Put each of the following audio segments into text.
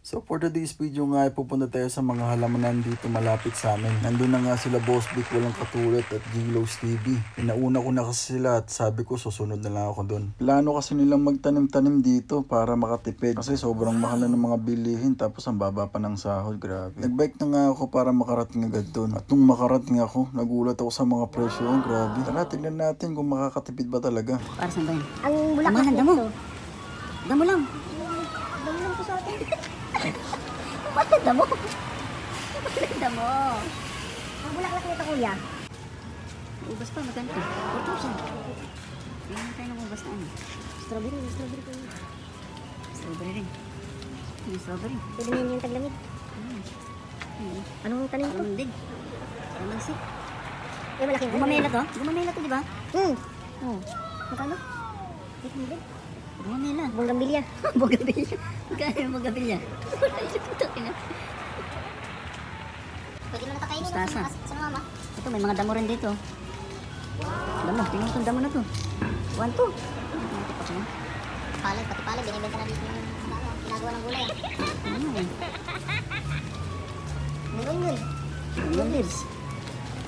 So for today's video nga ay pupunta tayo sa mga halamanan dito malapit sa amin. Nandun na nga sila Boss Vic Walang Katulad at Gilos TV. Inauna ko na kasi sila at sabi ko susunod na lang ako doon. Plano kasi nilang magtanim-tanim dito para makatipid. Kasi sobrang mahal na ng mga bilihin tapos ang baba pa ng sahod. Grabe. Nagbike na nga ako para makarating agad doon. At nung makarating ako, nagulat ako sa mga presyo. Grabe. Tara, tignan natin kung makakatipid ba talaga. Para saan ba yun? Ang bulaklak Ang damo. Damo lang. Damo lang po sa atin. Ba't ang damo? Ba't ang damo? Ang bulaklak nito kuya. Ubas pa, magkano? 4,000. Tingnan tayo ng ubas na ano. Strawberry kuya. Strawberry rin. Yung strawberry. Pwede niyan yung taglamig. Anong tanim to? Kamundig. Kalamansi. Eh malaking Gumamela to? Gumamela to, di ba? Oh. Magkano? 800? Gumamela. Bonggambilya. Bonggambilya. Magkano yung bonggambilya? Wala yung putakin na. Pwede mo natakainin Mustasa. sa mama. Ito, may mga damo rin dito. Damo, tingnan mo itong damo na to. 1, 2. Palay, pati palay. Binibenta na dito ng ginagawa ng gulay. May onion. Yung leaves.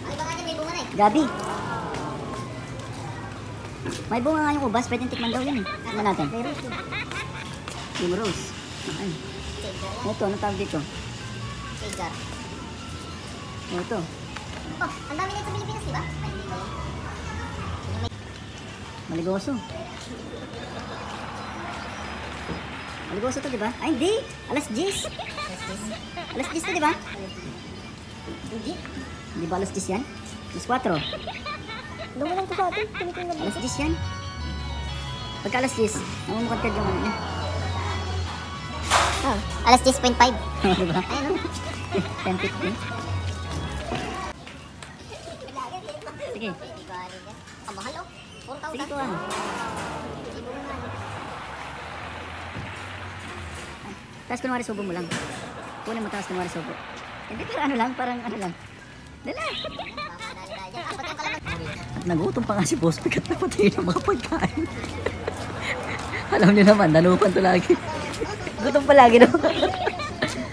Ay ba nga dyan may bunga na eh. Gabi. May bunga nga yung ubas, pwedeng tikman daw yun eh. Tingnan natin. May rose yun. Yung rose. Ay. Cigar yan. Ito, ano tawag dito? Cigar. Ito. Oh, ang dami nito sa Pilipinas, di ba? Ay, hindi ba yan? Maligoso. Maligoso to, di ba? Ay, hindi. Alas 10. Alas 10 to, di ba? Hindi. Di ba alas 10 yan? Alas 4. Damo lang to sa atin. Tinitingnan Alas 10 yan. Pagka alas 10, namumukadkad yung ano niya. Oh, alas 10.5. Di ba? Ayan o. 10:50. Sige. Ang mahal oh. 4,000. Sige ko ah. Tapos kunwari subo mo lang. Kunin mo tapos kunwari subo. Hindi, parang ano lang, parang ano lang. Dala! Nagutom pa nga si Boss Vic at napatay ng mga pagkain. Alam niyo naman, nanupan to lagi. Gutom pa lagi no?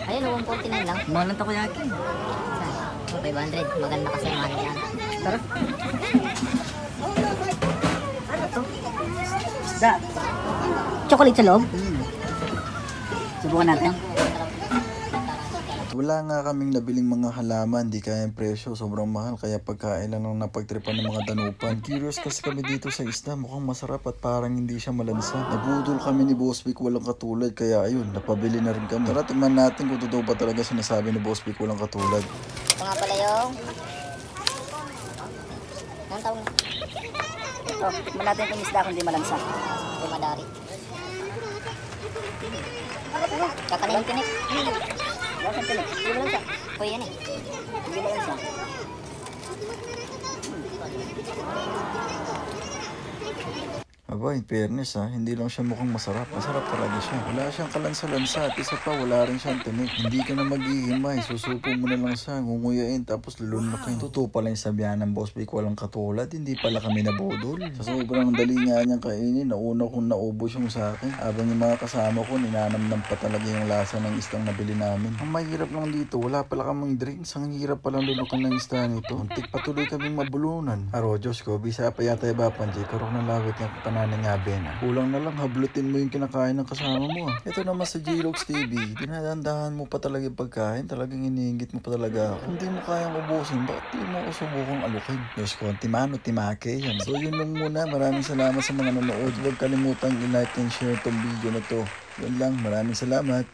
Ayun, 149 lang. Mahal ng takoyaki. 500. Maganda kasi ang mahal yan. Tara. Ano to? Isda. Chocolate sa loob? Subukan natin. At wala nga kaming nabiling mga halaman, di kayang presyo, sobrang mahal, kaya pagkain lang nang napagtripan ng mga danupan. Curious kasi kami dito sa isda, mukhang masarap at parang hindi siya malansa. Nabudol kami ni Boss Vic Walang Katulad, kaya ayun, napabili na rin kami. Tara, tingnan natin kung totoo ba talaga sinasabi ni Boss Vic Walang Katulad. Ito nga pala yung... Anong tawag? Ito, tikman natin itong isda kung di malansa. Dumadari. Kakanin. Tinik. Bakit tinik? Hindi malansa. O yan eh. Hindi malansa. Aba, in fairness ha, hindi lang siya mukhang masarap. Masarap talaga siya. Wala siyang kalansa-lansa at isa pa, wala rin siyang tinik. Hindi ka na maghihimay, susupo mo na lang siya, ngunguyain, tapos lulunukin. Totoo pala yung sabihan ng Boss Vic Walang Katulad, hindi pala kami nabudol. Sa sobrang dali nga niyang kainin, nauna kong naubos yung sa akin. Habang yung mga kasama ko, ninanamnam pa talaga yung lasa ng istang nabili namin. Ang mahirap lang dito, wala pala kaming drinks. Ang hirap palang lunukan ng isda nito. Untik patuloy kaming mabulunan. Aro, Diyos ko, bisa pa yata iba panjay, karok na lawit ng kanan nga bena. Kulang na lang, hablutin mo yung kinakain ng kasama mo. Ito naman sa Gilos TV, dinadandahan mo pa talaga yung pagkain, talagang iniingit mo pa talaga ako. Hindi mo kayang ubusin, bakit di mo ako subukang alukin? Diyos ko, timano, timake yan. So yun lang muna, maraming salamat sa mga nanonood. Huwag kalimutang i-like and share tong video na to. Yun lang, maraming salamat.